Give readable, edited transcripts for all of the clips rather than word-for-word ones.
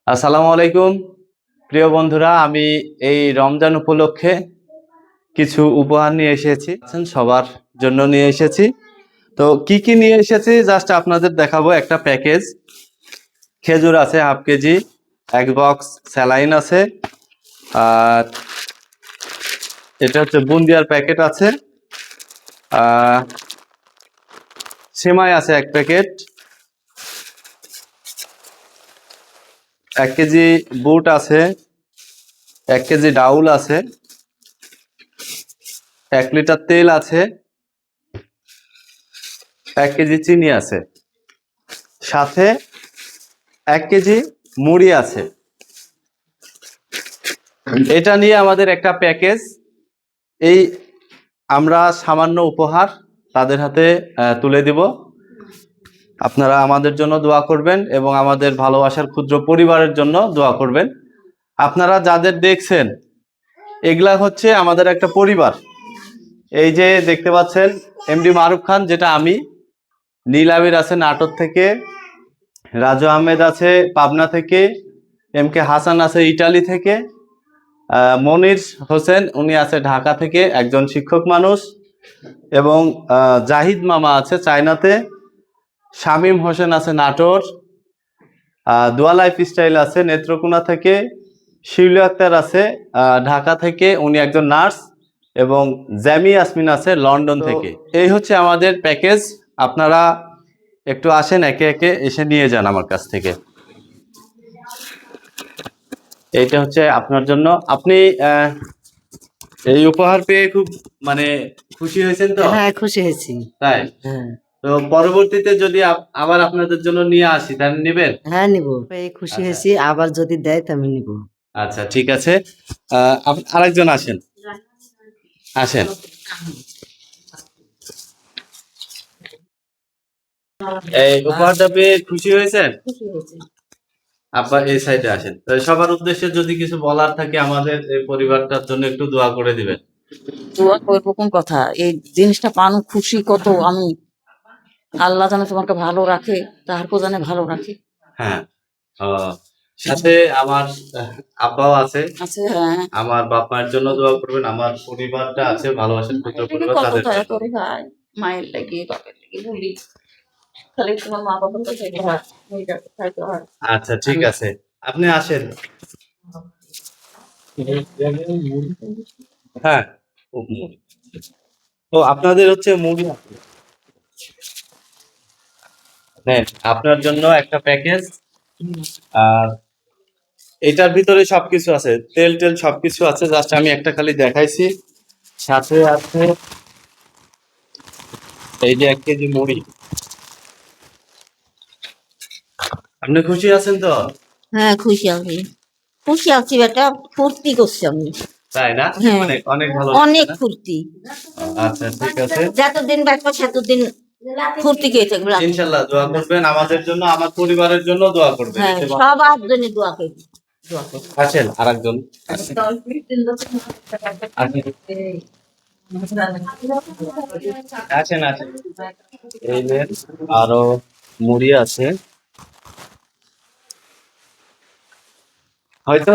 আসসালামু আলাইকুম প্রিয় বন্ধুরা, আমি এই রমজান উপলক্ষে কিছু উপহার নিয়ে এসেছি, সবার জন্য নিয়ে এসেছি। তো কি কি নিয়ে এসেছি জাস্ট আপনাদের দেখাবো। একটা প্যাকেজ খেজুর আছে হাফ কেজি, এক বক্স স্যালাইন আছে, আর এটা হচ্ছে বুন্দিয়ার প্যাকেট আছে, সেমাই আছে এক প্যাকেট, 1 কেজি বুট আছে, 1 কেজি ডাউল আছে, 1 লিটার তেল আছে, 1 কেজি চিনি আছে, সাথে 1 কেজি মুড়ি আছে। এটা নিয়ে আমাদের একটা প্যাকেজ। এই আমরা সামান্য উপহার তাদের হাতে তুলে দিব। আপনারা আমাদের জন্য দোয়া করবেন এবং আমাদের ভালোবাসার ক্ষুদ্র পরিবারের জন্য দোয়া করবেন। আপনারা যাদের দেখছেন এগুলা হচ্ছে আমাদের একটা পরিবার। এই যে দেখতে পাচ্ছেন এমডি মারুফ খান, যেটা আমি, নীল আবির আছে নাটোর থেকে, রাজু আহমেদ আছে পাবনা থেকে, এম কে হাসান আছে ইটালি থেকে, মনির হোসেন উনি আছে ঢাকা থেকে, একজন শিক্ষক মানুষ, এবং জাহিদ মামা আছে চায়নাতে, শামীম হোসেন আছে নাটোর, দোয়া লাইফ স্টাইল আছে নেত্রকোনা থেকে, শিউলি আক্তার আছে ঢাকা থেকে, উনি একজন নার্স, এবং জ্যামি ইয়াসমিন আছে লন্ডন থেকে। এই হচ্ছে আমাদের প্যাকেজ। আপনারা একটু আসেন, একে একে এসে নিয়ে যান আমার কাছ থেকে। এইটা হচ্ছে আপনার জন্য। আপনি এই উপহার পেয়ে খুব খুশি হয়েছেন তো? হ্যাঁ, খুশি হয়েছি। তাই? হ্যাঁ। তো পরবর্তীতে যদি আবার আপনাদের জন্য নিয়ে আসি তাহলে নেবেন? হ্যাঁ, নিব। পেয়ে খুশি আচ্ছা হয়েছি, আবার যদি দেয় তো আমি নিব। আচ্ছা, ঠিক আছে। আরেকজন আসেন, আসেন। এই উপহারটা পেয়ে খুশি হয়েছেন? খুশি হয়েছি। আবার এই সাইডে আসেন। তো সবার উদ্দেশ্যে যদি কিছু বলার থাকে আমাদের এই পরিবারটার জন্য একটু দোয়া করে দিবেন। দোয়া করবো কোন কথা, এই জিনিসটা পানো খুশি কত আমি। আল্লাহ জানে তোমাকে ভালো রাখে, তাহারকেও জানে ভালো রাখে। হ্যাঁ, সাথে আমার আব্বাও আছে। আছে, হ্যাঁ। আমার বাপ মায়ের জন্য দোয়া করবেন। আমার পরিবারটা আছে, ভালোবাসার ক্ষুদ্র পরিবার, কত তাদের দয়া জন্য। করে ভাই, মায়ের লাগে বাপের লাগে বলি, খালি তোমার মা বাবার কাছে খাইতে হয়। আচ্ছা, ঠিক আছে, আপনি আসেন। হ্যাঁ, ও আপনাদের হচ্ছে মুড়ি আছে। নেন, আপনার জন্য একটা প্যাকেজ। আর এটার ভিতরে সবকিছু আছে, তেল টেল সবকিছু আছে, জাস্ট আমি একটা খালি দেখাইছি। সাথে আছে এই যে 1 কেজি মুড়ি। আপনি খুশি আছেন তো? হ্যাঁ, খুশি আমি। খুশি আছি বেটা, ফুর্তি করছি আমি। তাই না? হ্যাঁ, অনেক অনেক ভালো অনেক লাগছে না? ফুর্তি। আচ্ছা, ঠিক আছে। যতদিন বাঁচবো সেতদিন ফুর্তি খেয়ে থাকবো। ইনশাল্লাহ দোয়া করবেন আমাদের জন্য, আমার পরিবারের জন্য দোয়া করবেন। হ্যাঁ, সবার জন্য দোয়া করি। আসেন আরেকজন। আসেন আসেন, এই নেন, আরো মুড়ি আছে। হয়তো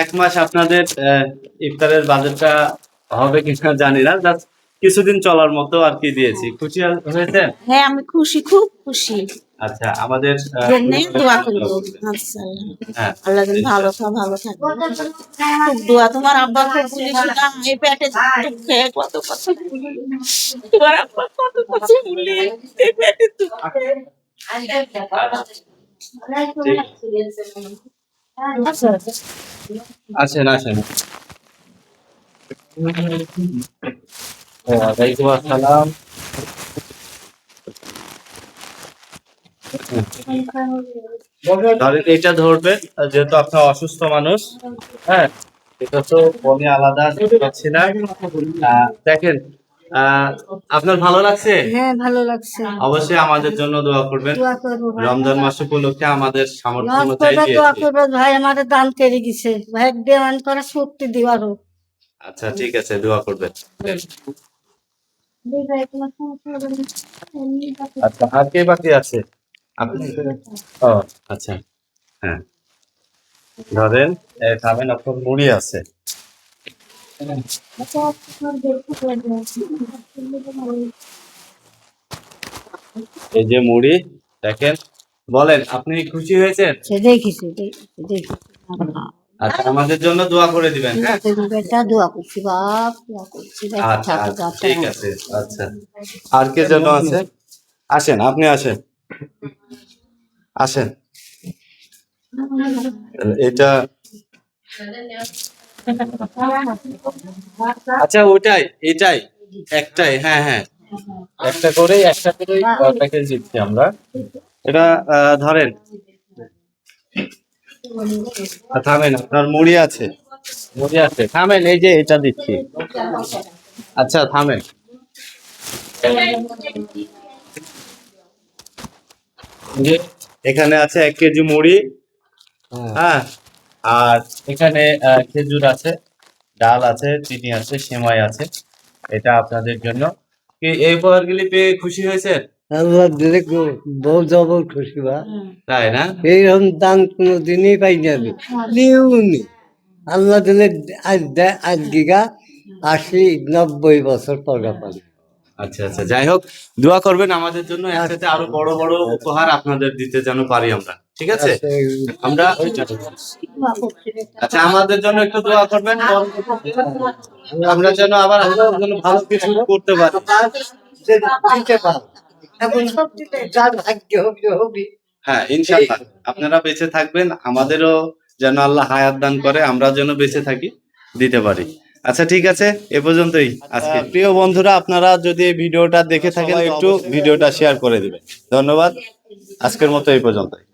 1 মাস আপনাদের ইফতারের বাজেটটা হবে কিনা জানি না, জাস্ট কিছুদিন চলার মতো আর কি দিয়েছি। খুশি হয়েছেন? হ্যাঁ, আমি খুশি, খুব খুশি। আচ্ছা, আমাদের দোয়া করবো। আচ্ছা, হ্যাঁ, আল্লাহ যেন ভালো ভালো থাকে। খুব দোয়া, তোমার আব্বা খুব পুলিশ না, এই পেটে খেয়ে কত কথা বলি। তোমার আব্বা কত কথা বলি, এই পেটে আসেন আসেন। ওয়ালাইকুম আসসালাম। ধরেন এটা ধরবেন, যেহেতু আপনার অসুস্থ মানুষ। হ্যাঁ, এটা তো বনে আলাদা দেখতে পাচ্ছি না। দেখেন, আপনার ভালো লাগছে? হ্যাঁ, ভালো লাগছে। অবশ্যই আমাদের জন্য দোয়া করবেন। দোয়া করবো ভাই। রমজান মাস উপলক্ষে আমাদের সামর্থ্য নামাজ অনুযায়ী পড়বে, দোয়া দিয়েছি। করবে ভাই, আমাদের দান কেড়ে গেছে ভাই, দেওয়ান করা শক্তি দিবার হোক। আচ্ছা, ঠিক আছে, দোয়া করবেন। আচ্ছা, আর কে বাকি আছে? আপনি? ও আচ্ছা, হ্যাঁ, ধরেন খাবেন, আপনার মুড়ি আছে। এই যে মুড়ি, দেখেন। বলেন, আপনি খুশি হয়েছেন? দেখেছি দেখেছি আচ্ছা, আমাদের জন্য দোয়া করে দিবেন, হ্যাঁ? বেটা দোয়া করছি বাপ দোয়া করছি আচ্ছা আচ্ছা, ঠিক আছে। আচ্ছা, আর কে যেন আছে? আসেন, আপনি আসেন, আসেন। এটা আচ্ছা, ওটাই, এটাই, একটাই, হ্যাঁ হ্যাঁ, একটা করেই প্যাকেজ দিচ্ছি আমরা। এটা ধরেন, থামেন, আপনার মুড়ি আছে, মুড়ি আছে, থামেন, এই যে এটা দিচ্ছি। আচ্ছা, থামেন। যে এখানে আছে 1 কেজি মুড়ি, হ্যাঁ, আর এখানে খেজুর আছে, ডাল আছে, চিনি আছে, সেমাই আছে। এটা আপনাদের জন্য। কি এই উপহারগুলি পেয়ে খুশি হয়েছে? আল্লাহ দিলে বহু জবর খুশি বা তাই না? এইরকম দান কোনো দিনই পাই যাবে নিউনি আল্লাহ দিলে আজ গিগা 80-90 বছর পরে পাবে। আচ্ছা আচ্ছা, যাই হোক, দোয়া করবেন আমাদের জন্য, একসাথে আরো বড় বড় উপহার আপনাদের দিতে যেন পারি আমরা, ঠিক আছে? আমরা আচ্ছা, আমাদের জন্য একটু দোয়া করবেন, আমরা যেন আবার আপনাদের জন্য ভালো কিছু করতে পারি। দিতে পারো এখন যার ভাগ্য হবে হবে। হ্যাঁ, ইনশাআল্লাহ আপনারা বেঁচে থাকবেন, আমাদেরও যেন আল্লাহ হায়াত দান করে, আমরা যেন বেঁচে থাকি, দিতে পারি। আচ্ছা, ঠিক আছে, এ পর্যন্তই আজকে। প্রিয় বন্ধুরা, আপনারা যদি এই ভিডিওটা দেখে থাকেন, একটু ভিডিওটা শেয়ার করে দিবেন। ধন্যবাদ, আজকের মতো এই পর্যন্তই।